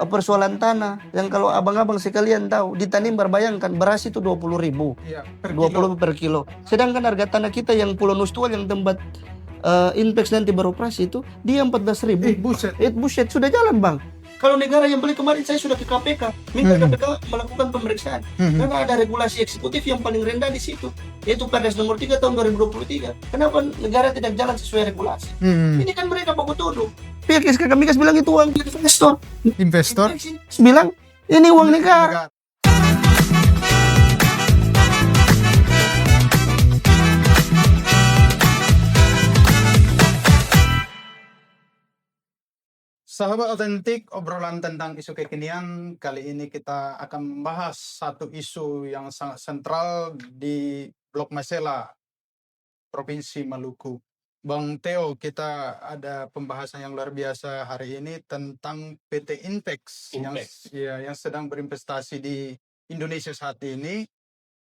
persoalan tanah yang kalau abang-abang sekalian tahu di Tanimbar, bayangkan beras itu 20.000, Iya, per 20 kilo. per kilo. Sedangkan harga tanah kita yang Pulau Nustual yang tempat Inpex nanti beroperasi itu dia 14.000. Buset. Buset, sudah jalan bang. Kalau negara yang beli kemarin saya sudah ke KPK, minta KPK melakukan pemeriksaan. Karena ada regulasi eksekutif yang paling rendah di situ, yaitu Perdes nomor 3 tahun 2023. Kenapa negara tidak jalan sesuai regulasi? Ini kan mereka baku tuduh. Pihak SKK Migas bilang itu uang investor. Investor Bilang ini uang negara. Sahabat Otentik, obrolan tentang isu kekinian. Kali ini kita akan membahas satu isu yang sangat sentral di Blok Masela, Provinsi Maluku. Bang Theo, kita ada pembahasan yang luar biasa hari ini tentang PT Inpex yang sedang berinvestasi di Indonesia saat ini.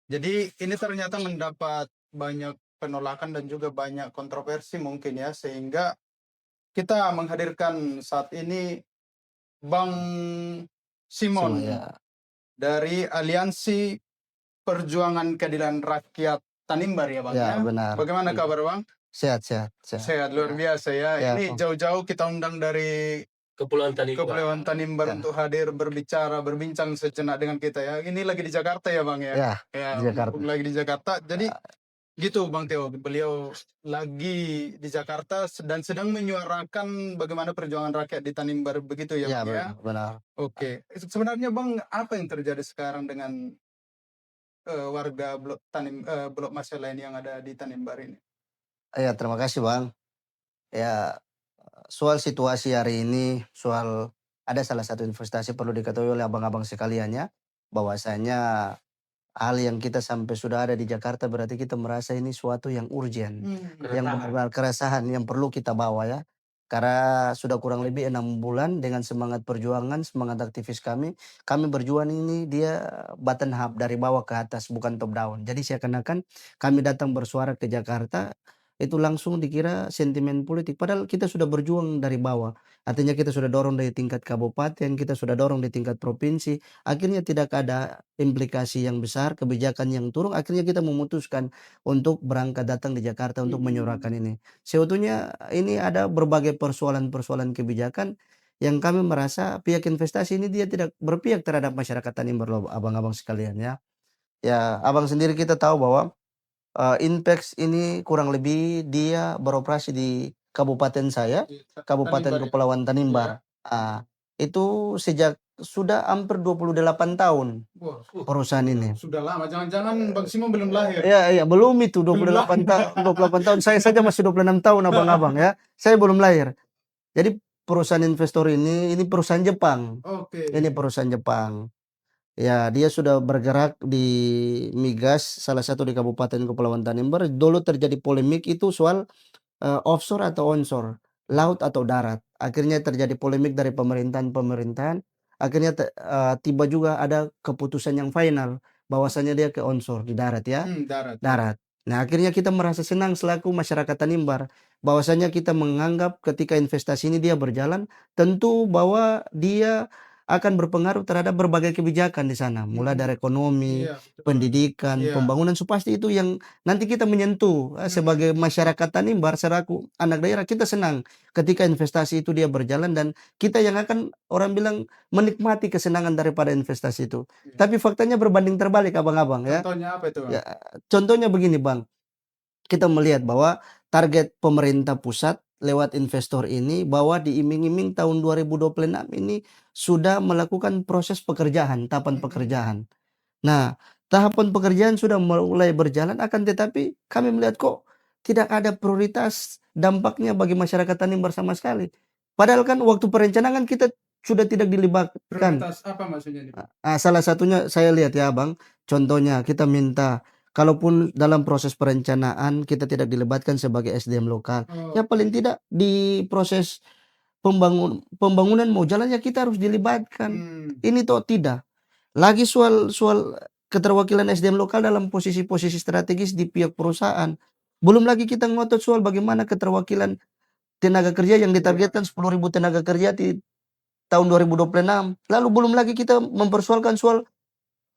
Jadi ini ternyata mendapat banyak penolakan dan juga banyak kontroversi mungkin ya, sehingga kita menghadirkan saat ini Bang Simon dari Aliansi Perjuangan Keadilan Rakyat Tanimbar ya Bang ya. Benar. Bagaimana kabar Bang? Sehat. Sehat luar biasa ya. Ini jauh-jauh kita undang dari Kepulauan Tanimbar untuk hadir berbincang sejenak dengan kita ya. Ini lagi di Jakarta ya Bang ya. Di Jakarta. Lagi di Jakarta. Jadi gitu Bang Theo, beliau lagi di Jakarta dan sedang menyuarakan bagaimana perjuangan rakyat di Tanimbar begitu ya Bang ya. Benar. Oke. Sebenarnya Bang, apa yang terjadi sekarang dengan warga Blok Masela ini yang ada di Tanimbar ini? Ya, terima kasih Bang. Ya, soal situasi hari ini, soal ada salah satu investasi perlu diketahui oleh abang-abang sekalian ya, bahwasanya hal yang kita sampai sudah ada di Jakarta berarti kita merasa ini suatu yang urgent, yang benar-benar keresahan yang perlu kita bawa ya. Karena sudah kurang lebih 6 bulan dengan semangat perjuangan, semangat aktivis kami berjuang ini dia bottom up, dari bawah ke atas, bukan top down. Jadi seakan-akan kami datang bersuara ke Jakarta itu langsung dikira sentimen politik, padahal kita sudah berjuang dari bawah. Artinya kita sudah dorong dari tingkat kabupaten, kita sudah dorong di tingkat provinsi, akhirnya tidak ada implikasi yang besar, kebijakan yang turun, akhirnya kita memutuskan untuk berangkat datang di Jakarta untuk menyuarakan ini. Sebetulnya ini ada berbagai persoalan-persoalan kebijakan yang kami merasa pihak investasi ini dia tidak berpihak terhadap masyarakat Tanimbar loh, abang-abang sekalian ya. Ya, abang sendiri kita tahu bahwa Inpex ini kurang lebih dia beroperasi di kabupaten saya, Kabupaten Kepulauan Tanimbar. Itu sejak sudah hampir 28 tahun perusahaan ini. Sudah lama, jangan-jangan Bang Simon belum lahir. Iya, belum itu 28 tahun. Saya saja masih 26 tahun abang-abang ya. Saya belum lahir. Jadi perusahaan investor ini perusahaan Jepang. Ini perusahaan Jepang. Ya, dia sudah bergerak di migas, salah satu di Kabupaten Kepulauan Tanimbar. Dulu terjadi polemik itu soal offshore atau onshore, laut atau darat. Akhirnya terjadi polemik dari pemerintahan. Akhirnya tiba juga ada keputusan yang final bahwasanya dia ke onshore, di darat ya. Darat. Nah, akhirnya kita merasa senang selaku masyarakat Tanimbar bahwasanya kita menganggap ketika investasi ini dia berjalan, tentu bahwa dia akan berpengaruh terhadap berbagai kebijakan di sana, mulai dari ekonomi, pendidikan, pembangunan. Pasti itu yang nanti kita menyentuh sebagai masyarakat Tanimbar, selaku anak daerah. Kita senang ketika investasi itu dia berjalan dan kita yang akan orang bilang menikmati kesenangan daripada investasi itu. Tapi faktanya berbanding terbalik abang-abang ya. Contohnya apa itu Bang? Ya, contohnya begini Bang, kita melihat bahwa target pemerintah pusat lewat investor ini bahwa diiming-iming tahun 2026 ini sudah melakukan proses pekerjaan, tahapan pekerjaan. Nah, tahapan pekerjaan sudah mulai berjalan, akan tetapi kami melihat kok tidak ada prioritas dampaknya bagi masyarakat Tanimbar sama sekali. Padahal kan waktu perencanaan kita sudah tidak dilibatkan. Prioritas apa maksudnya? Salah satunya saya lihat ya Bang, contohnya kita minta kalaupun dalam proses perencanaan kita tidak dilibatkan sebagai SDM lokal, ya paling tidak di proses pembangunan mau jalannya kita harus dilibatkan. Ini toh tidak. Lagi soal keterwakilan SDM lokal dalam posisi-posisi strategis di pihak perusahaan. Belum lagi kita ngotot soal bagaimana keterwakilan tenaga kerja yang ditargetkan 10.000 tenaga kerja tahun 2026. Lalu belum lagi kita mempersoalkan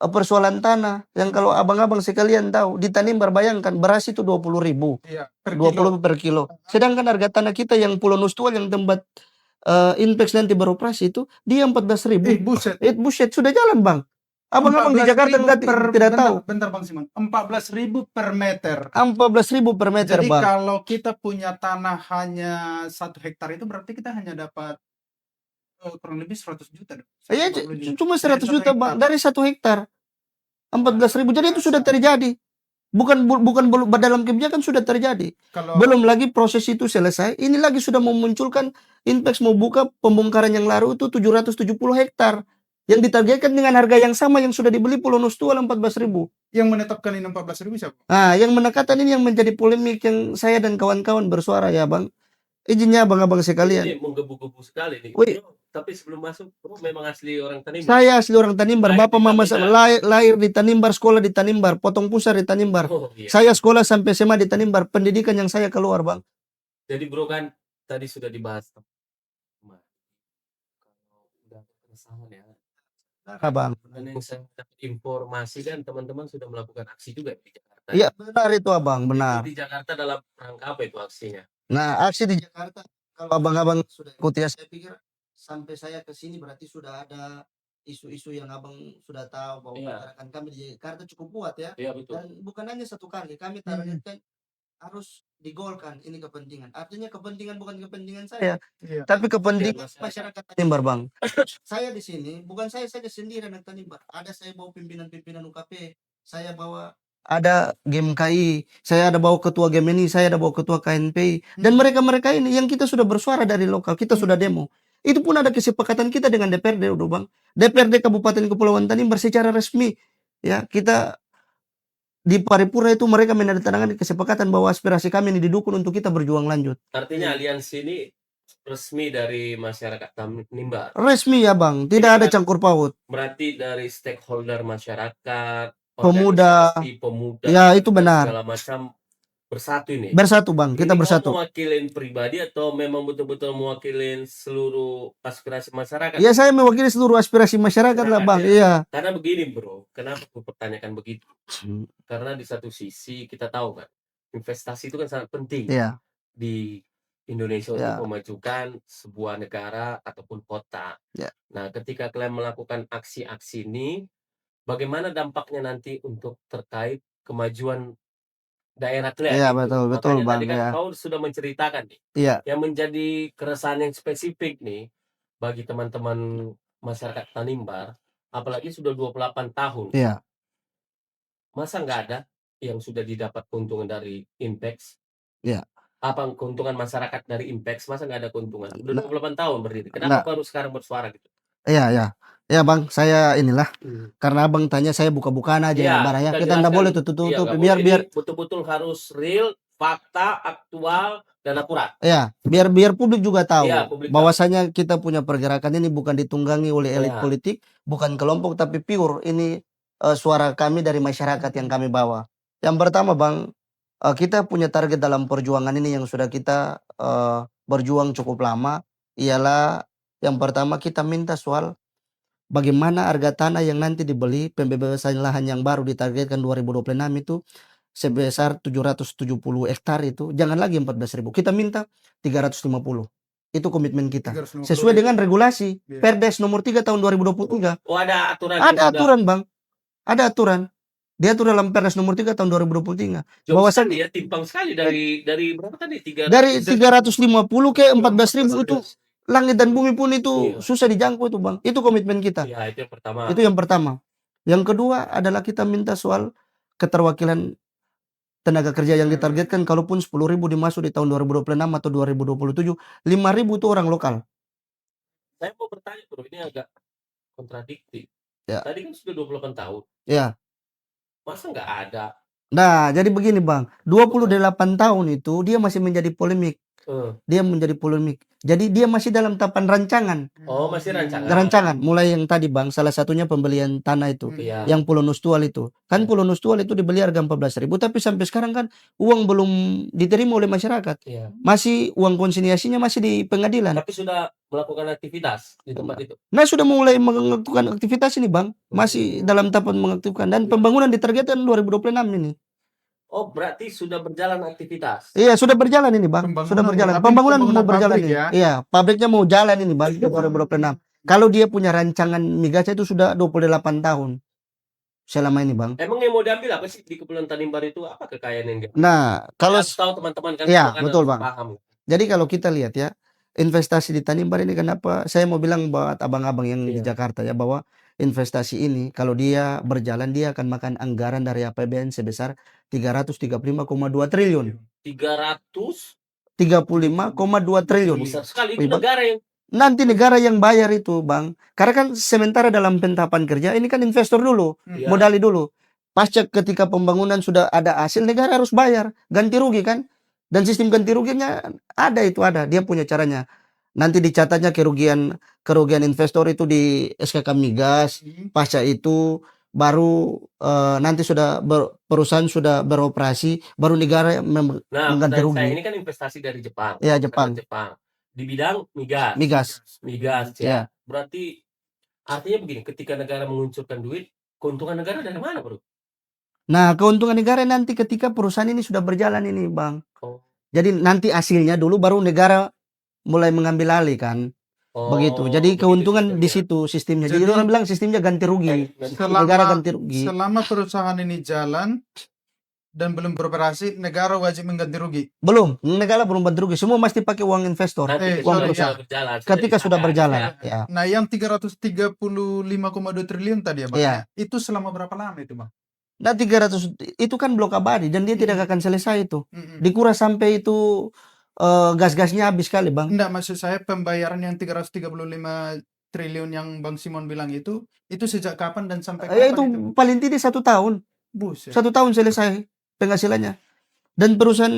persoalan tanah yang kalau abang-abang sekalian tahu di Tanimbar bayangkan beras itu 20.000, Iya, per 20 kilo. per kilo. Sedangkan harga tanah kita yang Pulau Nustual yang tempat Inpex nanti beroperasi itu dia 14.000. Buset. Buset sudah jalan bang. Abang-abang di Jakarta 14.000 tidak tahu. Bentar Bang Simon, 14.000 per meter. 14.000 per meter Jadi bang. kalau kita punya tanah hanya 1 hektar itu berarti kita hanya dapat kurang lebih 100 juta dong. Iya 140 juta. cuma Dari 100 1 juta bang hektar. dari 1 hektar. 14.000 jadi itu sudah Biasa. terjadi. Bukan dalam kebijakan sudah terjadi. Kalau Belum lagi proses itu selesai, ini lagi sudah memunculkan Inpex mau buka pembongkaran yang laru itu 770 hektar. Yang ditargetkan dengan harga yang sama yang sudah dibeli Pulau Nustual 14.000. yang menetapkan ini 14.000 siapa? Nah, yang menekankan ini yang menjadi polemik yang saya dan kawan-kawan bersuara ya bang. Izinnya abang-abang sekalian. Ini menggebu-gebu sekali nih. Wih. Bro, tapi sebelum masuk, bro memang asli orang Tanimbar. Saya asli orang Tanimbar, Lahir bapak di mama Tanimbar. lahir di Tanimbar, sekolah di Tanimbar, potong pusar di Tanimbar. Oh, iya. Saya sekolah sampai SMA di Tanimbar, pendidikan yang saya keluar bang. Jadi bro kan tadi sudah dibahas. Kalau udah keresahan ya. Nah, bang. Dan yang saya dapat informasi kan teman-teman sudah melakukan aksi juga di Jakarta. Iya benar itu abang, benar. Itu di Jakarta dalam rangka apa itu aksinya? Nah aksi di Jakarta, kalau abang-abang sudah ikuti ya, saya pikir sampai saya ke sini berarti sudah ada isu-isu yang abang sudah tahu bahwa Iya. masyarakat kami di Jakarta cukup kuat ya. Iya betul. Dan bukan hanya satu kali, kami targetkan harus digolkan ini kepentingan. Artinya kepentingan bukan kepentingan saya, Iya. tapi kepentingan Iya, masyarakat Tanimbar bang. Saya di sini bukan saya saja sendiri anak Tanimbar. Ada saya bawa pimpinan-pimpinan UKP, saya bawa ada GMKI, saya ada bawa ketua GMNI, saya ada bawa ketua KNPI, dan mereka-mereka ini yang kita sudah bersuara dari lokal, kita sudah demo. Itu pun ada kesepakatan kita dengan DPRD udah bang. DPRD Kabupaten Kepulauan Tanimbar secara resmi ya kita di paripurna itu mereka menandatangani kesepakatan bahwa aspirasi kami ini didukung untuk kita berjuang lanjut. Artinya aliansi ini resmi dari masyarakat Tanimbar. Resmi ya bang, tidak ada campur paut. Berarti dari stakeholder masyarakat, Pemuda, organisasi pemuda, ya itu dan benar. segala macam bersatu ini. Bersatu bang, kita Ini bersatu. kamu mewakilin pribadi atau memang betul-betul mewakilin seluruh aspirasi masyarakat? Ya saya mewakili seluruh aspirasi masyarakat lah bang, iya. Karena begini bro, kenapa aku pertanyakan begitu? Karena di satu sisi kita tahu kan, investasi itu kan sangat penting Iya. di Indonesia Ya. untuk memajukan sebuah negara ataupun kota. Ya. Nah, ketika kalian melakukan aksi-aksi ini, bagaimana dampaknya nanti untuk terkait kemajuan daerah kalian? Iya itu? betul Makanya bang tadi kan ya. kau sudah menceritakan nih, Iya. yang menjadi keresahan yang spesifik nih bagi teman-teman masyarakat Tanimbar, apalagi sudah 28 tahun. Iya. Masa nggak ada yang sudah didapat keuntungan dari Inpex? Iya. Apa keuntungan masyarakat dari Inpex? Masa nggak ada keuntungan? Udah Nah. 28 tahun berdiri. Nah. Kenapa baru sekarang bersuara gitu? Iya ya. Ya bang, saya inilah karena abang tanya saya buka-bukaan aja ya barang ya. Kita nggak boleh tutup biar betul-betul harus real, fakta, aktual dan akurat. Ya, biar publik juga tahu Iya, publik bahwasanya kita punya pergerakan ini bukan ditunggangi oleh elit Iya. politik, bukan kelompok tapi pure ini suara kami dari masyarakat yang kami bawa. Yang pertama bang, kita punya target dalam perjuangan ini yang sudah kita berjuang cukup lama ialah yang pertama kita minta soal bagaimana harga tanah yang nanti dibeli pembebasan lahan yang baru ditargetkan 2026 itu sebesar 770 hektar itu jangan lagi 14.000, kita minta 350. Itu komitmen kita. 350 Sesuai dengan regulasi Iya. Perdes nomor 3 tahun 2023. Oh, ada aturan. Ada aturan, Bang. Ada aturan. Diatur dalam Perdes nomor 3 tahun 2023. Bahwasan ya timpang sekali dari berapa tadi? Dari 350 ke 14.000 itu langit dan bumi pun itu susah dijangkau itu bang. Itu komitmen kita. Ya, itu yang pertama. Itu yang pertama. Yang kedua adalah kita minta soal keterwakilan tenaga kerja yang ditargetkan kalaupun 10.000 dimasuk di tahun 2026 atau 2027, 5.000 itu orang lokal. Saya mau bertanya bro, ini agak kontradiktif. Ya. Tadi kan sudah 28 tahun. Ya. Masa nggak ada? Nah, jadi begini bang, 28 tahun itu dia masih menjadi polemik. Dia menjadi polemik. Jadi dia masih dalam tahapan rancangan. Oh, masih rancangan. Rancangan mulai yang tadi Bang, salah satunya pembelian tanah itu, Iya. yang Pulau Nustual itu. Kan Ya. Pulau Nustual itu dibeli harga 14.000, tapi sampai sekarang kan uang belum diterima oleh masyarakat. Iya. Masih uang konsinyasinya masih di pengadilan. Tapi sudah melakukan aktivitas di tempat itu. Nah, sudah mulai melakukan aktivitas ini Bang. Masih dalam tahapan mengaktifkan dan pembangunan ditargetkan 2026 ini. Oh, berarti sudah berjalan aktivitas. Iya, sudah berjalan ini Bang. Pembangunan Sudah berjalan. tapi Pembangunan mau pembangunan berjalan pabrik ini. ya? Iya, pabriknya mau jalan ini Bang, 2026. Kalau dia punya rancangan migasnya itu sudah 28 tahun. Selama ini Bang. Emang yang mau diambil apa sih di Kepulauan Tanimbar itu? Apa kekayaan yang dia? Nah, kalau Ya, tahu teman-teman kan Iya, karena betul, Bang. paham. Jadi kalau kita lihat ya, investasi di Tanimbar ini kenapa saya mau bilang buat abang-abang yang di Iya. Jakarta ya, bahwa investasi ini kalau dia berjalan dia akan makan anggaran dari APBN sebesar 335,2 triliun. 300 35,2 triliun. besar sekali itu Wih, Bang. negara yang Nanti negara yang bayar itu, Bang. Karena kan sementara dalam pentahapan kerja ini kan investor dulu, ya, modali dulu. Pasca ketika pembangunan sudah ada hasil, negara harus bayar ganti rugi kan? Dan sistem ganti ruginya ada, dia punya caranya. Nanti dicatatnya kerugian investor itu di SKK Migas. Pasca itu baru nanti sudah perusahaan sudah beroperasi, baru negara nah, mengganti pertanyaan rugi. saya ini kan investasi dari Jepang. Ya, Jepang. Di bidang migas. Migas. Ya. Ya. Berarti artinya begini, ketika negara menguncurkan duit, keuntungan negara dari mana, Bro? Nah, keuntungan negara nanti ketika perusahaan ini sudah berjalan ini, Bang. Oh. Jadi nanti hasilnya dulu baru negara mulai mengambil alih kan. Begitu. Jadi begitu keuntungan di sistemnya. situ sistemnya. Jadi Jadi orang bilang sistemnya ganti rugi. Negara ganti rugi. Selama perusahaan ini jalan dan belum beroperasi, negara wajib mengganti rugi. Belum, negara belum ganti rugi. Semua mesti pakai uang investor. Nanti uang sudah perusahaan. berjalan, Ketika sudah berjalan, ya. ya. Nah, yang 335,2 triliun tadi ya, Bang. Iya. Itu selama berapa lama itu, Bang? Nah, 300 itu kan blok abadi dan dia tidak akan selesai itu. Dikuras sampai itu gas-gasnya habis kali, Bang. Enggak, maksud saya pembayaran yang 335 triliun yang Bang Simon bilang itu sejak kapan dan sampai kapan itu paling tidak 1 tahun. Buset. 1 tahun selesai penghasilannya. Dan perusahaan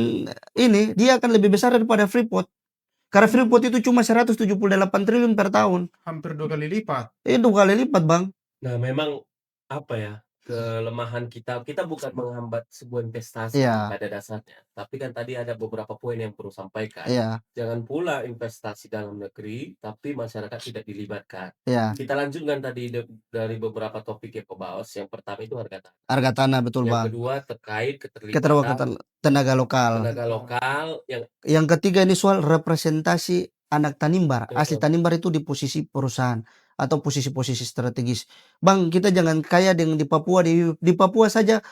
ini dia akan lebih besar daripada Freeport. Karena Freeport itu cuma 178 triliun per tahun. Hampir 2 kali lipat. Itu 2 kali lipat, Bang. Nah, memang apa ya, kelemahan kita bukan menghambat sebuah investasi Iya. pada dasarnya. Tapi kan tadi ada beberapa poin yang perlu sampaikan. Iya. Jangan pula investasi dalam negeri, tapi masyarakat tidak dilibatkan. Iya. Kita lanjutkan tadi dari beberapa topik yang kebahas. Yang pertama itu harga tanah. Harga tanah, betul, Yang Bang. kedua terkait keterlibatan Keterlibatan tenaga lokal. Yang ketiga ini soal representasi anak Tanimbar. Asli Tanimbar itu di posisi perusahaan atau posisi-posisi strategis. Bang, kita jangan kayak dengan di Papua. Di Papua saja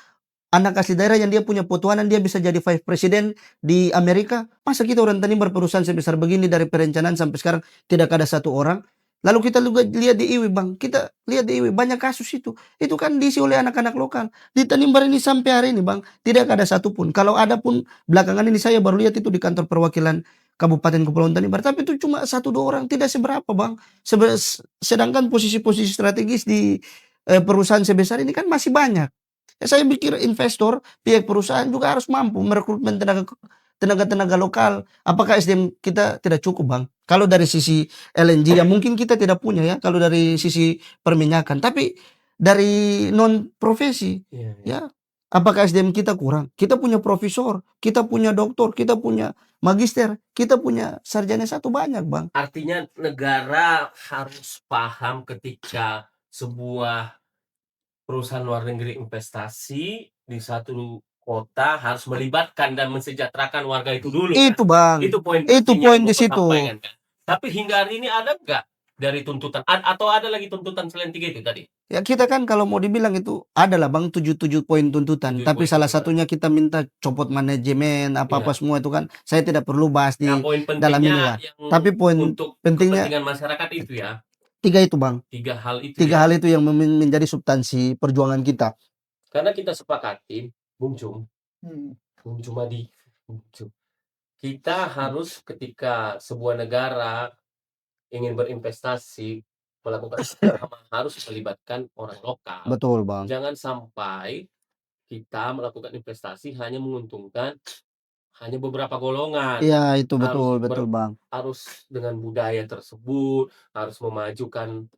anak asli daerah yang dia punya petuanan dia bisa jadi vice president di Amerika. Masa kita orang Tanimbar perusahaan sebesar begini dari perencanaan sampai sekarang tidak ada satu orang. Lalu kita juga lihat di Iwi, Bang. Kita lihat di Iwi banyak kasus itu. Itu kan diisi oleh anak-anak lokal. Di Tanimbar ini sampai hari ini, Bang, tidak ada satupun. Kalau ada pun belakangan ini saya baru lihat itu di kantor perwakilan Kabupaten Kepulauan Tanimbar. Tapi itu cuma 1-2 orang, tidak seberapa, Bang. Sedangkan posisi-posisi strategis di perusahaan sebesar ini kan masih banyak. Ya, saya pikir investor, pihak perusahaan juga harus mampu merekrutmen tenaga lokal. Apakah SDM kita tidak cukup, Bang? Kalau dari sisi LNG ya mungkin kita tidak punya ya, kalau dari sisi perminyakan. Tapi dari non profesi ya, apakah SDM kita kurang? Kita punya profesor, kita punya doktor, kita punya magister, kita punya sarjana S1 banyak, Bang. Artinya negara harus paham ketika sebuah perusahaan luar negeri investasi di satu kota harus melibatkan dan mensejahterakan warga itu dulu. Itu, Bang. Itu poin di situ. Kan? Tapi hingga hari ini ada nggak dari tuntutan atau ada lagi tuntutan selain 3 itu tadi? Ya kita kan kalau mau dibilang itu adalah, Bang, 7 poin tuntutan. 7 tapi salah satunya kita minta copot manajemen apa-apa semua itu kan. Saya tidak perlu bahas di dalam ini lah. Tapi poin untuk pentingnya kepentingan masyarakat itu ya. 3 itu, Bang. 3 hal itu. 3 hal itu yang menjadi substansi perjuangan kita. Karena kita sepakati, Bung Cumadi, kita harus ketika sebuah negara ingin berinvestasi melakukan harus melibatkan orang lokal. Betul, Bang. Jangan sampai kita melakukan investasi hanya menguntungkan hanya beberapa golongan. Iya, itu Harus betul betul, Bang. harus dengan budaya tersebut, harus memajukan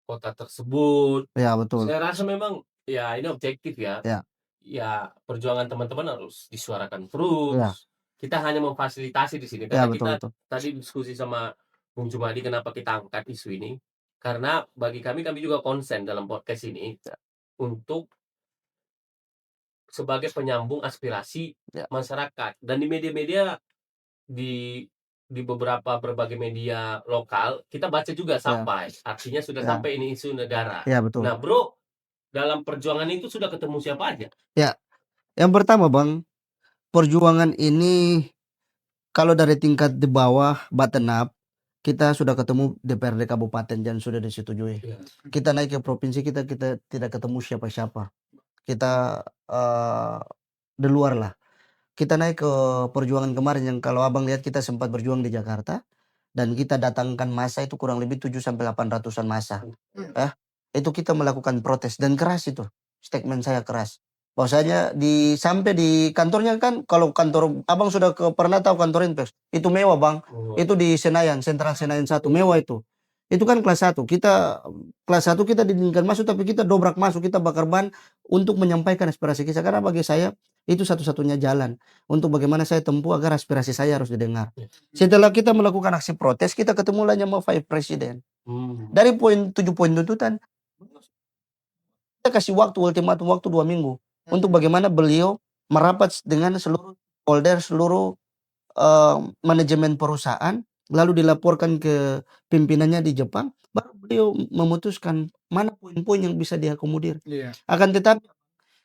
kota tersebut. Iya, betul. Saya rasa memang ya ini objektif ya. Iya. Ya perjuangan teman-teman harus disuarakan Iya. terus. Kita hanya memfasilitasi di sini Iya, karena betul kita betul. tadi diskusi sama Bung Jumadi kenapa kita angkat isu ini. Karena bagi kami juga konsen dalam podcast ini Iya. untuk sebagai penyambung aspirasi Iya. masyarakat. Dan di media-media di beberapa berbagai media lokal kita baca juga Iya. sampai. Artinya sudah Iya. sampai ini isu negara. Iya, betul. Nah, Bro, dalam perjuangan itu sudah ketemu siapa aja? Ya, yang pertama, Bang, perjuangan ini kalau dari tingkat di bawah bottom up, kita sudah ketemu DPRD kabupaten dan sudah disetujui. Iya. Kita naik ke provinsi kita tidak ketemu siapa-siapa. Kita di luar lah. Kita naik ke perjuangan kemarin yang kalau Abang lihat kita sempat berjuang di Jakarta dan kita datangkan massa itu kurang lebih 7 sampai 800-an massa. Itu kita melakukan protes dan keras itu. Statement saya keras. Bahwasanya sampai di kantornya kan kalau kantor Abang sudah pernah tahu kantor Inpex, itu mewah, Bang. Oh, Itu di Senayan, Sentral Senayan 1, mewah itu. Itu kan kelas 1. Kita kelas 1 kita diizinkan masuk tapi kita dobrak masuk, kita bakar ban untuk menyampaikan aspirasi kita karena bagi saya itu satu-satunya jalan untuk bagaimana saya tempuh agar aspirasi saya harus didengar. Setelah kita melakukan aksi protes, kita ketemu lagi sama Pak Presiden. Dari 7 poin tuntutan, kita kasih ultimatum waktu 2 minggu untuk bagaimana beliau merapat dengan seluruh holder, seluruh manajemen perusahaan, lalu dilaporkan ke pimpinannya di Jepang, baru beliau memutuskan mana poin-poin yang bisa diakomodir. Iya. Akan tetapi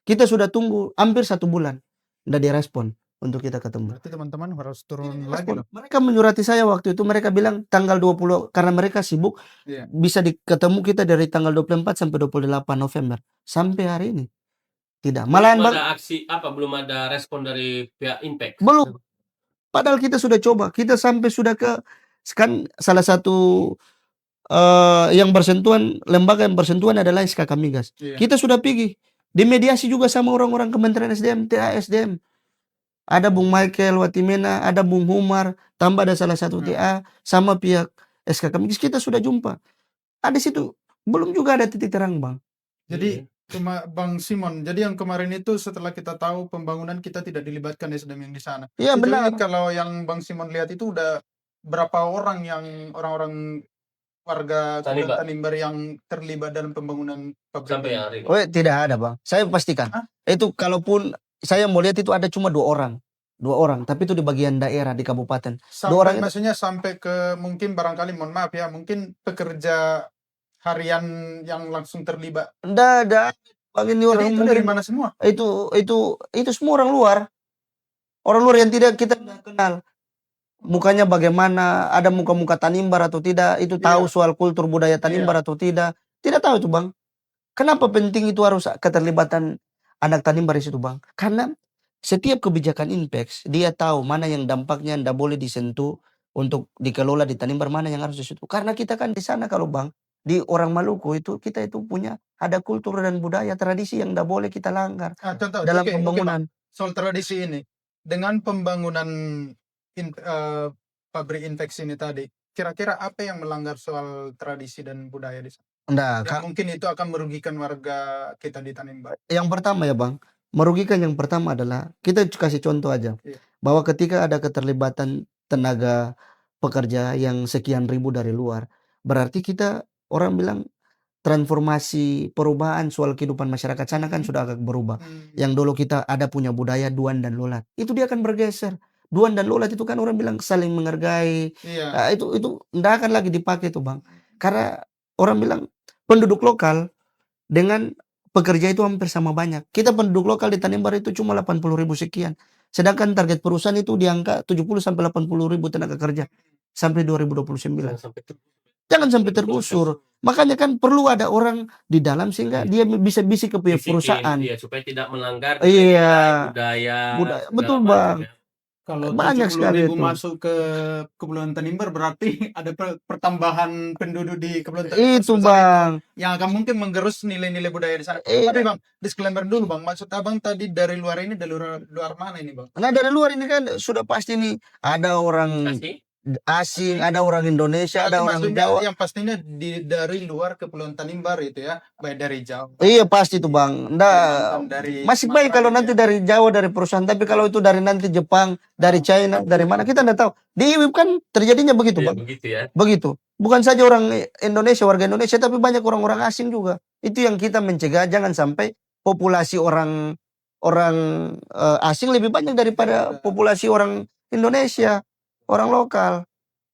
kita sudah tunggu hampir 1 bulan, tidak direspon untuk kita ketemu. Berarti teman-teman harus turun lagi Respon. loh. Mereka menyurati saya waktu itu, mereka bilang tanggal 20 karena mereka sibuk, Iya. bisa ketemu kita dari tanggal 24 sampai 28 November. Sampai hari ini tidak. Malahan belum Bang, ada aksi belum ada respon dari pihak Impact. belum. Padahal kita sudah coba, kita sampai sudah ke kan salah satu yang bersentuhan, lembaga yang bersentuhan adalah SKK Migas. Iya. Kita sudah pergi dimediasi juga sama orang-orang Kementerian SDM, TA SDM. Ada Bung Michael Watimena, ada Bung Humar, tambah ada salah satu TA sama pihak SKK Migas. Kita sudah jumpa. Di situ belum juga ada titik terang, Bang. Jadi cuma Bang Simon, jadi yang kemarin itu setelah kita tahu pembangunan kita tidak dilibatkan SDM yang di sana. Iya, Itu benar. ini kalau yang Bang Simon lihat itu udah berapa orang yang orang-orang warga Tanimbar. Tanimbar yang terlibat dalam pembangunan pabrik Sampai ini? hari ini. Oh, tidak ada, Bang. Saya pastikan. Itu kalaupun saya mau lihat itu ada cuma 2 orang. 2 orang, tapi itu di bagian daerah di kabupaten. 2 Sampai orang itu. maksudnya sampai ke mungkin barangkali mohon maaf ya, mungkin pekerja harian yang langsung terlibat. Nggak ada. Bang, ini orang Jadi itu dari mana semua? itu semua orang luar. Orang luar yang tidak kita nggak kenal. Mukanya bagaimana, ada muka-muka Tanimbar atau tidak, itu tahu soal kultur budaya Tanimbar atau tidak. Tidak tahu itu, Bang. Kenapa penting itu harus keterlibatan anak Tanimbar di situ, Bang? Karena setiap kebijakan Inpex, dia tahu mana yang dampaknya ndak boleh disentuh untuk dikelola di Tanimbar, mana yang harus di situ. Karena kita kan di sana kalau Bang, di orang Maluku itu kita itu punya ada kultur dan budaya tradisi yang ndak boleh kita langgar Contoh dalam oke, pembangunan. soal tradisi ini dengan pembangunan pabrik Inpex ini tadi, kira-kira apa yang melanggar soal tradisi dan budaya di sana? Ndak, Yang mungkin itu akan merugikan warga kita di Tanimbar. yang pertama ya Bang, merugikan yang pertama adalah kita kasih contoh aja. Bahwa ketika ada keterlibatan tenaga pekerja yang sekian ribu dari luar, berarti kita orang bilang transformasi perubahan soal kehidupan masyarakat sana kan sudah agak berubah. Yang dulu kita ada punya budaya Duan dan Lolat, itu dia akan bergeser. Duan dan Lolat itu kan orang bilang saling menghargai. Nah, itu ndak akan lagi dipakai tuh Bang. Karena orang bilang penduduk lokal dengan pekerja itu hampir sama banyak. Kita penduduk lokal di Tanimbar itu cuma 80.000 sekian. Sedangkan target perusahaan itu di angka 70 sampai 80.000 tenaga kerja sampai 2029. Jangan sampai tergusur. Makanya kan perlu ada orang di dalam sehingga dia bisa bisik ke perusahaan. Iya, supaya tidak melanggar Iya. budaya. Betul Bang. Kalau Banyak sekali 70.000 itu. masuk ke Kepulauan Tanimbar berarti ada pertambahan penduduk di Kepulauan Tanimbar Itu sebesar itu Bang. yang akan mungkin menggerus nilai-nilai budaya di sana. Iya. Tapi Bang, disclaimer dulu Bang. Maksud Abang tadi dari luar ini dari luar mana ini Bang? Nah dari luar ini kan sudah pasti nih ada orang Asing. asing, ada orang Indonesia, Berarti ada orang maksudnya Jawa. yang pastinya dari luar Kepulauan Tanimbar itu ya, baik dari Jawa, Iya pasti itu Bang. Kalimantan, dari Masih baik Sumatera kalau gitu nanti ya. dari Jawa, dari perusahaan. Tapi kalau itu dari nanti Jepang, dari China, dari mana kita nggak tahu. Di IWIB kan terjadinya begitu Iya, Bang. begitu ya. Begitu. Bukan saja orang Indonesia, warga Indonesia, tapi banyak orang-orang asing juga. Itu yang kita mencegah, jangan sampai populasi orang asing lebih banyak daripada populasi orang Indonesia, orang lokal.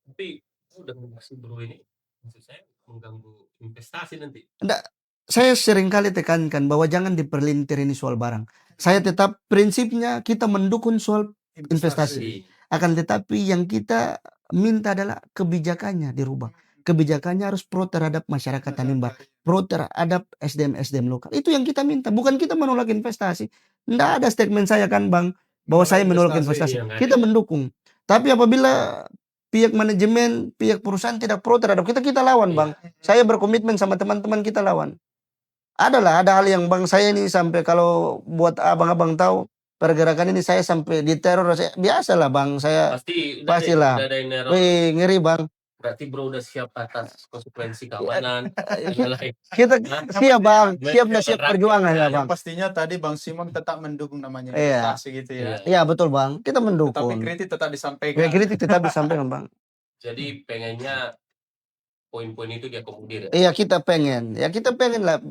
Tapi udah masih bro ini maksud saya mengganggu investasi nanti. Nggak, saya sering kali tekankan bahwa jangan diperlintir ini soal barang. Saya tetap prinsipnya kita mendukung soal investasi. Akan tetapi yang kita minta adalah kebijakannya dirubah. Kebijakannya harus pro terhadap masyarakat Tanimbar, pro terhadap SDM lokal. Itu yang kita minta. Bukan kita menolak investasi. Nggak ada statement saya kan Bang bahwa saya menolak investasi. Iya, nggak Kita ada. mendukung. Tapi apabila pihak manajemen, pihak perusahaan tidak pro terhadap kita lawan Bang. Saya berkomitmen sama teman-teman kita lawan. Ada hal yang Bang saya ini sampai kalau buat abang-abang tahu pergerakan ini saya sampai diteror. Biasalah Bang, saya pastilah. Udah ada yang neror. Wih, ngeri Bang. Berarti bro udah siap atas konsekuensi keamanan. Kita siap Bang, siap perjuangan ya Yang Bang. pastinya tadi Bang Simon tetap mendukung namanya Iya. investasi gitu ya. Iya betul Bang, kita Tapi mendukung. kritik tetap disampaikan. Kritik tetap disampaikan Bang. Jadi pengennya poin-poin itu diakomodir ya. Iya kita pengen lah.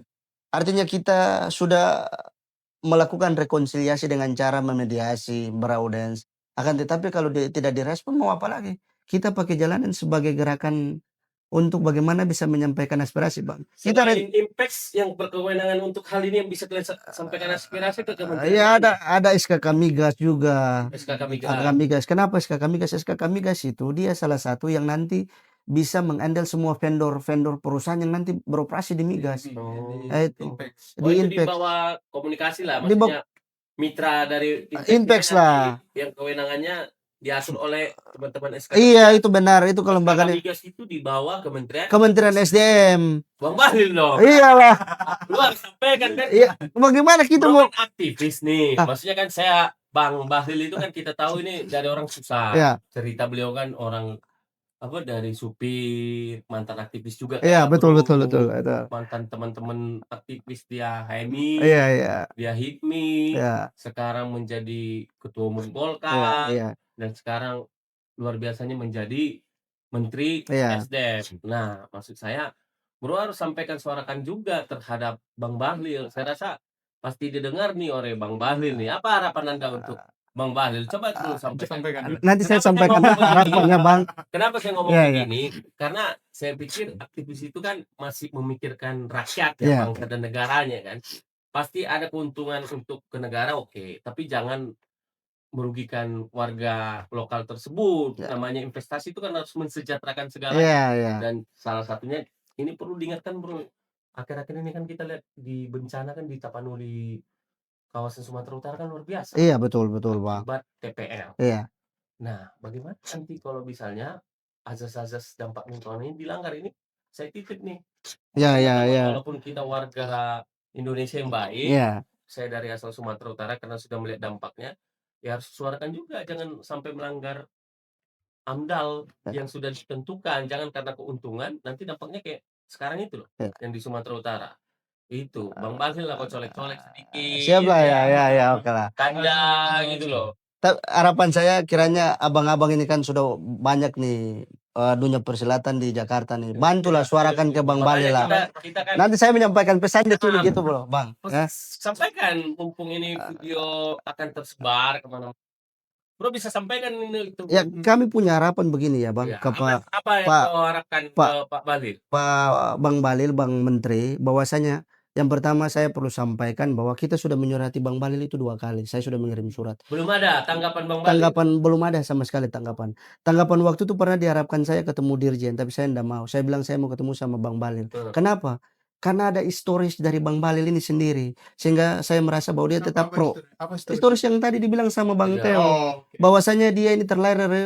Artinya kita sudah melakukan rekonsiliasi dengan cara memediasi, beraudiens. Akan tetapi kalau tidak direspon mau apa lagi? Kita pakai jalanan sebagai gerakan untuk bagaimana bisa menyampaikan aspirasi Bang. Kita Selain Impex yang berkewenangan untuk hal ini yang bisa kalian sampaikan aspirasi ke kementerian. ya ada SKK Migas juga. SKK Migas. SKK Migas. Kenapa SKK Migas? SKK Migas itu dia salah satu yang nanti bisa menghandle semua vendor perusahaan yang nanti beroperasi di migas. Itu. Di bawah komunikasi lah, Di maksudnya mitra dari Impex lah. Yang kewenangannya diatur oleh teman-teman SKK. Iya itu benar, itu kelembagaan Migas itu di bawah Kementerian SDM. Bang Bahlil dong. Iyalah. Luar sampaikan kan. Iya, bagaimana kita mau aktivis nih. Maksudnya kan saya Bang Bahlil itu kan kita tahu ini dari orang susah. Iya. Cerita beliau kan orang dari supir, mantan aktivis juga. Iya, betul. Mantan teman-teman aktivis dia HMI. Iya. Dia HIPMI. Iya. Sekarang menjadi ketua umum Golkar. Iya. Dan sekarang luar biasanya menjadi menteri Iya. SDM. Nah, maksud saya bro harus sampaikan suarakan juga terhadap Bang Bahlil. Saya rasa pasti didengar nih oleh Bang Bahlil nih. Apa harapan Anda untuk Bang Bahlil? Coba dulu sampaikan. Nanti saya sampaikan harapannya Bang. Kenapa saya ngomong begini? Karena saya pikir aktivis itu kan masih memikirkan rakyat ya, bangsa dan negaranya kan. Pasti ada keuntungan untuk ke negara, oke. Tapi jangan merugikan warga lokal tersebut. Namanya investasi itu kan harus mensejahterakan segalanya. Dan salah satunya ini perlu diingatkan bro. Akhir-akhir ini kan kita lihat di bencana kan di Tapanuli kawasan Sumatera Utara kan luar biasa. Iya betul Bang. Akibat TPL. Iya. Nah, bagaimana nanti kalau misalnya azas-azas dampak lingkungan ini dilanggar ini? Saya titip nih. Iya. Walaupun kita warga Indonesia yang baik, saya dari asal Sumatera Utara karena sudah melihat dampaknya, ya harus suarakan juga, jangan sampai melanggar AMDAL yang sudah ditentukan, jangan karena keuntungan nanti dampaknya kayak sekarang itu loh, yang di Sumatera Utara. Itu, Bang Bahlil lah kok colek-colek sedikit. Siap lah ya, oke lah. Tanda gitu loh. Harapan saya kiranya abang-abang ini kan sudah banyak nih dunia persilatan di Jakarta nih. Bantulah suarakan ke Bang Bahlil lah. Nanti saya menyampaikan pesannya tuh gitu bro, Bang. Sampaikan, mumpung ini video akan tersebar kemana-mana. Bro bisa sampaikan ini itu. Ya kami punya harapan begini ya Bang. Apa yang kau harapkan ke Pak Bahlil? Pak Bang Bahlil, Bang Menteri, bahwasanya yang pertama saya perlu sampaikan bahwa kita sudah menyurati Bang Bahlil itu 2 kali. Saya sudah mengirim surat. Belum ada tanggapan Bang Bahlil? Tanggapan belum ada sama sekali tanggapan. Tanggapan waktu itu pernah diharapkan saya ketemu Dirjen, tapi saya tidak mau. Saya bilang saya mau ketemu sama Bang Bahlil. Kenapa? karena ada historis dari Bang Balil ini sendiri, sehingga saya merasa bahwa dia tetap pro. Apa story? Historis yang tadi dibilang sama Bang Iya. Teo, oke. bahwasanya dia ini terlahir dari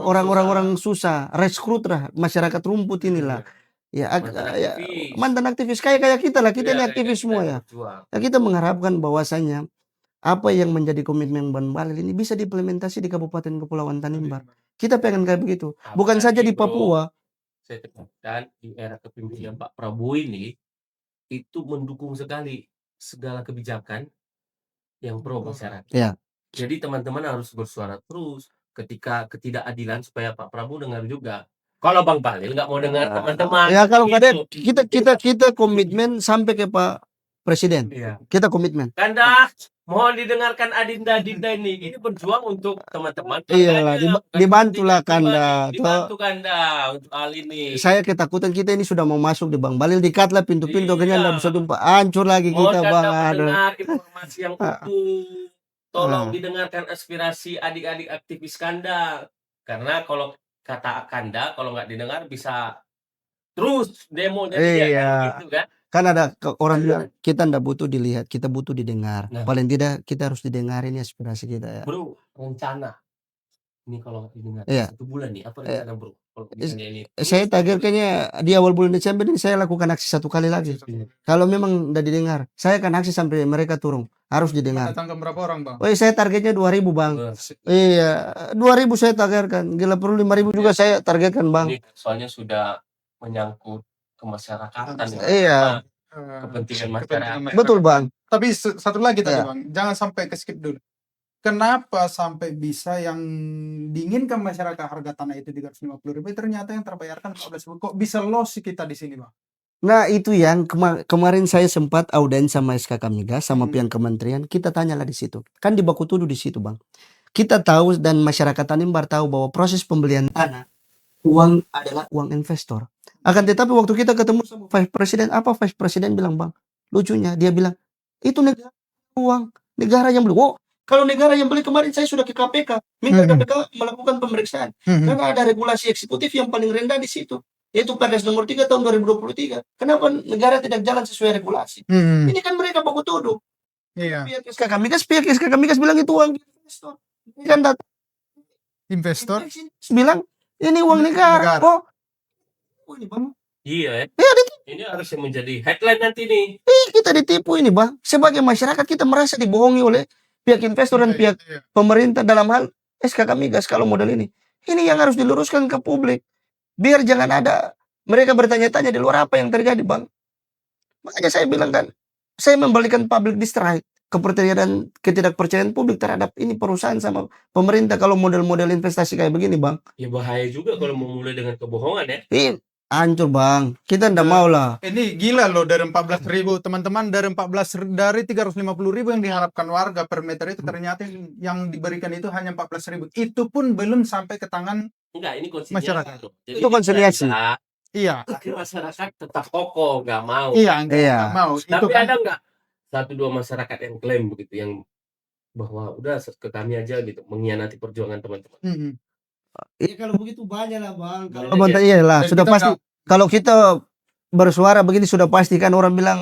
orang-orang susah. susah, rekrut lah, masyarakat rumput inilah. Ya, Mantan ya, aktivis. mantan aktivis kayak kita lah, kita Iya, ini kayak aktivis kita semua yang ya. berjuang. Ya, kita mengharapkan bahwasanya apa yang menjadi komitmen Bang Balil ini bisa diimplementasi di Kabupaten Kepulauan Tanimbar. Kita pengen kayak begitu. Bukan saja di Apalagi, Bro, Papua. saya tekankan di era kepemimpinan Pak Prabowo ini itu mendukung sekali segala kebijakan yang pro masyarakat. Ya. Jadi teman-teman harus bersuara terus ketika ketidakadilan supaya Pak Prabowo dengar juga. Kalau Bang Balil nggak mau dengar teman-teman, Ya kalau gitu. ada kita komitmen sampai ke Pak Presiden. Iya. Kita komitmen. Kanda, mohon didengarkan Adinda ini. Ini berjuang untuk teman-teman. Iyalah, keluarganya, bukan dibantulah kepentingan Kanda. pribadi. Dibantu Kanda untuk hal ini. Saya ketakutan kita ini sudah mau masuk di Bang Balil, dikatlah pintu-pintu, akhirnya Iya. nggak bisa tumpah, hancur lagi Mohon kita Kanda Bang. Aduh. mendengar informasi yang utuh. Tolong didengarkan aspirasi adik-adik aktivis Kanda. Karena kalau kata Kanda, kalau nggak didengar bisa terus demo jadi Iya. gitu kan. Kan ada orang bilang kita ndak butuh dilihat, kita butuh didengar. Nah. Paling tidak kita harus didengarin ya aspirasi kita ya. Bro, rencana ini kalau nggak didengar Iya. 1 bulan nih, apa rencana Bro? Kalau misalnya ini Saya targetkannya di awal bulan Desember ini saya lakukan aksi 1 kali lagi. Kalau memang ndak didengar, saya akan aksi sampai mereka turun. Harus didengar. Datang ke berapa orang, Bang? Oh, saya targetnya 2.000 Bang. Iya, 2.000 saya targetkan. Gila, perlu 5.000 juga saya targetkan Bang. Ini soalnya sudah menyangkut kemasyarakatan ya. Iya. Kepentingan masyarakat. Betul Bang. Tapi satu lagi tadi, Iya. Bang, jangan sampai ke skip dulu. Kenapa sampai bisa yang diinginkan masyarakat harga tanah itu 350.000 ternyata yang terbayarkan 14.000? Kok bisa loss kita di sini, Bang? Nah, itu yang kemarin saya sempat audiens sama SKK Migas sama pihak kementerian, kita tanyalah di situ. Kan dibaku tuduh di situ, Bang. Kita tahu dan masyarakat Tanimbar tahu bahwa proses pembelian tanah uang adalah uang investor. Akan tetapi waktu kita ketemu sama Vice President, apa Vice President bilang, Bang? Lucunya dia bilang, "Itu negara uang, negara yang beli." Oh, kalau negara yang beli kemarin saya sudah ke KPK, minta KPK melakukan pemeriksaan. Karena ada regulasi eksekutif yang paling rendah di situ, yaitu Perdes nomor 3 tahun 2023. Kenapa negara tidak jalan sesuai regulasi? Ini kan mereka baku tuduh. Iya. Pihak SKK Migas bilang itu uang investor. Ini kan Investor. bilang ini uang negara. Oh, ini Bang. Iya ya. Ya, Ini harusnya menjadi headline nanti nih. kita ditipu ini Bang. Sebagai masyarakat kita merasa dibohongi oleh pihak investor dan pihak pemerintah dalam hal SKK Migas kalau model ini. Ini yang harus diluruskan ke publik. Biar jangan ada mereka bertanya-tanya di luar apa yang terjadi Bang. Makanya saya bilang kan, saya membalikan public distrust, kepercayaan dan ketidakpercayaan publik terhadap ini perusahaan sama pemerintah kalau model-model investasi kayak begini Bang. Ya bahaya juga kalau mau mulai dengan kebohongan ya. Ini hancur Bang, kita ndak mau lah. Ini gila loh, dari 14.000 teman-teman, dari 350.000 yang diharapkan warga per meter itu ternyata yang diberikan itu hanya 14.000. Itu pun belum sampai ke tangan. Enggak, ini konsiliasi. Masyarakat. Jadi Itu konsiliasi. Iya. Masyarakat tetap kokoh, nggak mau. Iya, nggak mau. Tapi Itu kan ada nggak 1-2 masyarakat yang klaim begitu, yang bahwa udah ke kami aja gitu, mengkhianati perjuangan teman-teman. Iya kalau begitu banyak lah Bang. Kalau Banyak iya lah, Dan sudah kita pasti. Kalau kita bersuara begini sudah pasti kan orang bilang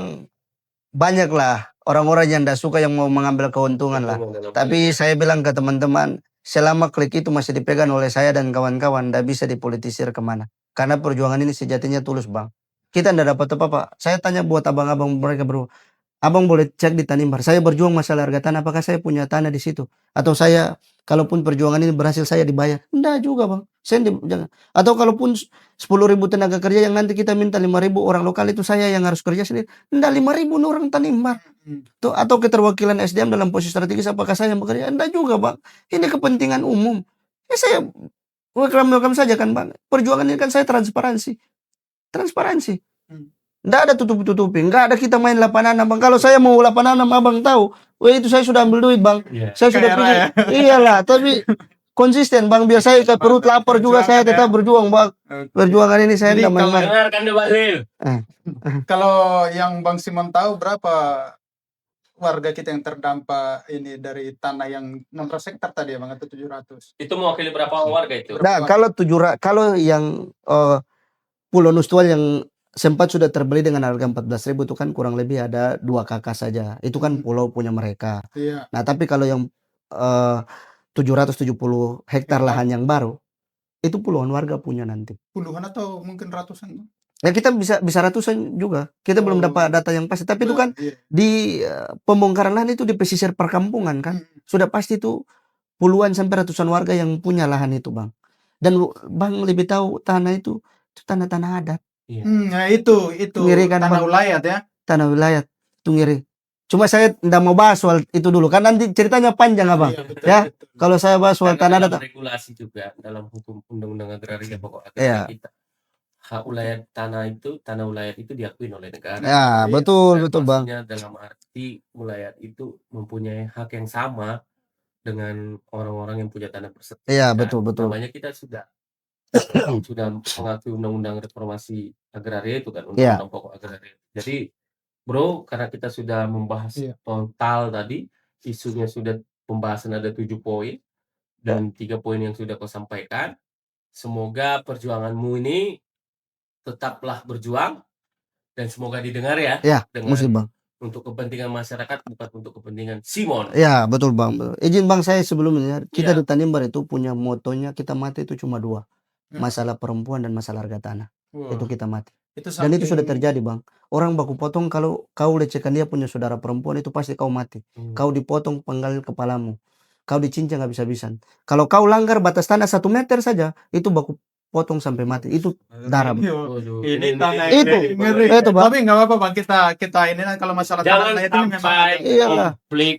banyak lah orang-orang yang tidak suka yang mau mengambil keuntungan lah. Tapi saya bilang ke teman-teman, selama klik itu masih dipegang oleh saya dan kawan-kawan, tidak bisa dipolitisir kemana. Karena perjuangan ini sejatinya tulus Bang. Kita tidak dapat apa-apa. Saya tanya buat abang-abang mereka bro, abang boleh cek di Tanimbar. Saya berjuang masalah harga tanah, apakah saya punya tanah di situ? Atau saya, kalaupun perjuangan ini berhasil saya dibayar? Enggak juga Bang. Jangan. Atau kalaupun 10.000 tenaga kerja yang nanti kita minta 5.000 orang lokal itu saya yang harus kerja sendiri. Enggak 5.000 orang Tanimbar. Tuh, atau keterwakilan SDM dalam posisi strategis apakah saya yang bekerja? Enggak juga Bang. Ini kepentingan umum. Saya welcome saja kan Bang. Perjuangan ini kan saya transparansi. Nggak ada tutup-tutupi, nggak ada kita main 86 Bang. Kalau saya mau 86 abang tahu, itu saya sudah ambil duit Bang. Saya sudah pikir, iyalah, tapi konsisten Bang. Biar saya ke perut lapar juga saya tetap berjuang Bang. Perjuangan ini saya tidak main-main. Dengarkan deh Balil. Kalau yang Bang Simon tahu berapa warga kita yang terdampak ini dari tanah yang 600 hektar tadi ya Bang, atau 700? Itu mewakili berapa warga itu? Nah, kalau yang Pulau Nustual yang sempat sudah terbeli dengan harga 14.000 itu kan kurang lebih ada 2 kakak saja. Itu kan pulau punya mereka. Iya. Nah, tapi kalau yang 770 hektar Hektar. lahan yang baru, itu puluhan warga punya nanti. Puluhan atau mungkin ratusan? Ya kita bisa ratusan juga. Kita belum dapat data yang pasti. Tapi itu kan Iya. di pembongkaran lahan itu di pesisir perkampungan kan. Sudah pasti itu puluhan sampai ratusan warga yang punya lahan itu, Bang. Dan Bang lebih tahu tanah itu tanah-tanah adat. Nah itu Ngiri kan, tanah Bang? ulayat ya. Tanah wilayah itu ngiri. Cuma saya ndak mau bahas soal itu dulu kan nanti ceritanya panjang, Abang. Iya, betul, Ya, betul. kalau saya bahas soal tanah dalam adat. regulasi juga dalam hukum undang-undang agraria pokok Iya. agraria kita. Hak ulayat tanah ulayat itu diakui oleh negara. Ya, Iya. betul Dan Bang. pastinya dalam arti ulayat itu mempunyai hak yang sama dengan orang-orang yang punya tanah bersertifikat. Iya, betul. Namanya kita sudah mengakui undang-undang reformasi agraria itu kan, Iya. undang-undang pokok agraria. Jadi, Bro, karena kita sudah membahas Iya. total tadi, isunya sudah pembahasan ada 7 poin dan 3 poin yang sudah kau sampaikan. Semoga perjuanganmu ini tetaplah berjuang dan semoga didengar ya. Ya, dengan mesti, Bang. untuk kepentingan masyarakat, bukan untuk kepentingan Simon. Ya, betul, Bang. Izin Bang saya sebelumnya, kita Iya. di Tanimbar itu punya motonya kita mati itu cuma 2. Masalah perempuan dan masalah harga tanah. Wah, Itu kita mati. itu Dan itu sudah saking- terjadi, Bang. Orang baku potong kalau kau lecehkan dia punya saudara perempuan itu pasti kau mati. Kau dipotong penggal kepalamu. Kau dicincang habis-habisan. Kalau kau langgar batas tanah 1 meter saja, itu baku potong sampai mati. Itu darah, Bang. Iya. Waduh, Ini tanah Itu. ngeri. Itu, Bang. Tapi nggak apa-apa Bang, kita ini kan kalau masalah Jangan tanah itu memang sampai Iyalah. konflik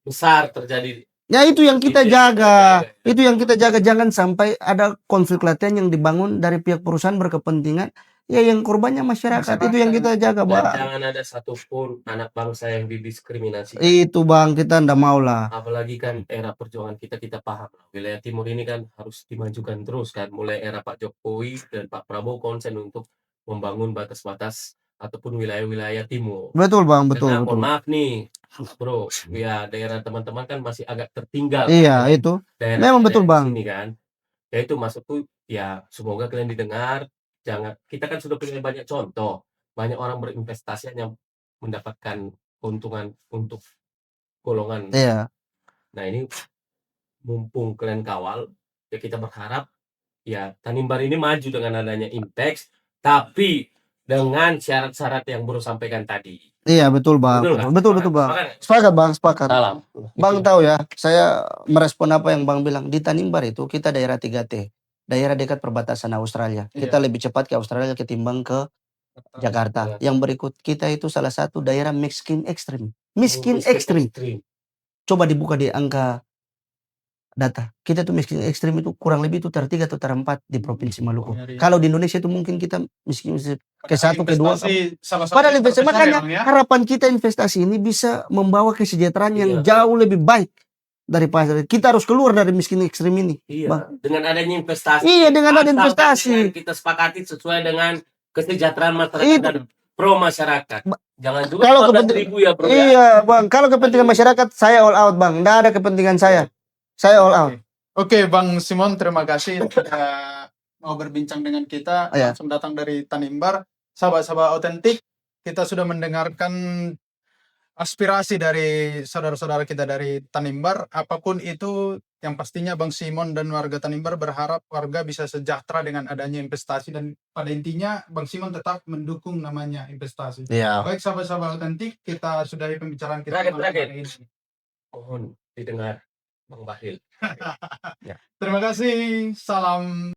besar terjadi. Ya itu yang kita Itu yang kita jaga. jaga. Itu yang kita jaga. Jangan sampai ada konflik latihan yang dibangun dari pihak perusahaan berkepentingan. Ya yang korbannya masyarakat. Itu yang kita jaga, Dan Bang. jangan ada satupun anak bangsa yang didiskriminasi. Itu, Bang, kita ndak mau lah. Apalagi kan era perjuangan kita paham lah. Wilayah timur ini kan harus dimajukan terus kan. Mulai era Pak Jokowi dan Pak Prabowo konsen untuk membangun batas-batas ataupun wilayah-wilayah timur. Betul, Bang, betul, Karena betul. mohon maaf nih, Bro, ya daerah teman-teman kan masih agak tertinggal. Iya, kan, itu. daerah Memang betul, Bang. sini kan. Ya itu maksudku, ya semoga kalian didengar. Jangan, kita kan sudah punya banyak contoh, banyak orang berinvestasi yang mendapatkan keuntungan untuk golongan. Iya. Nah ini mumpung kalian kawal, ya kita berharap ya Tanimbar ini maju dengan adanya Impex, tapi dengan syarat-syarat yang Bro sampaikan tadi. Iya, betul, Bang. Betul nggak? Betul, Bang. Sepakat? Sepakat, Bang, sepakat. Salam. Bang tahu ya, saya merespon apa yang Bang bilang. Di Tanimbar itu kita daerah 3T. Daerah dekat perbatasan Australia. Iya. Kita lebih cepat ke Australia ketimbang ke Jakarta. Iya. Yang berikut kita itu salah satu daerah miskin ekstrim. Miskin ekstrim. Coba dibuka di angka data. Kita tuh miskin ekstrim itu kurang lebih itu ter-3 atau ter-4 di Provinsi Maluku. Ngeri. Kalau di Indonesia itu mungkin kita miskin ke-1, ke-2. Investasi salah satu Padahal yang investasi, terbesar makanya ya, Bang, ya. harapan kita investasi ini bisa membawa kesejahteraan yang Iya. jauh lebih baik daripada kita harus keluar dari miskin ekstrim ini. Iya, Bang. dengan adanya investasi. Iya, dengan ada Asalkan investasi. dengan kita sepakati sesuai dengan kesejahteraan masyarakat Itu. dan pro masyarakat. Jangan juga Kalau 14.000 ya, Bro. Ya. Iya, Bang. Kalau kepentingan masyarakat, saya all out, Bang. Nggak ada kepentingan saya. Saya all out. Oke, Bang Simon, terima kasih sudah mau berbincang dengan kita. Iya. Langsung datang dari Tanimbar. Sahabat-sahabat autentik, kita sudah mendengarkan aspirasi dari saudara-saudara kita dari Tanimbar. Apapun itu, yang pastinya Bang Simon dan warga Tanimbar berharap warga bisa sejahtera dengan adanya investasi. Dan pada intinya, Bang Simon tetap mendukung namanya investasi. Iya. Baik, sahabat-sahabat autentik, kita sudahi pembicaraan kita Terakhir. malam hari ini. Mohon didengar Bang Bahlil. Terima kasih. Salam.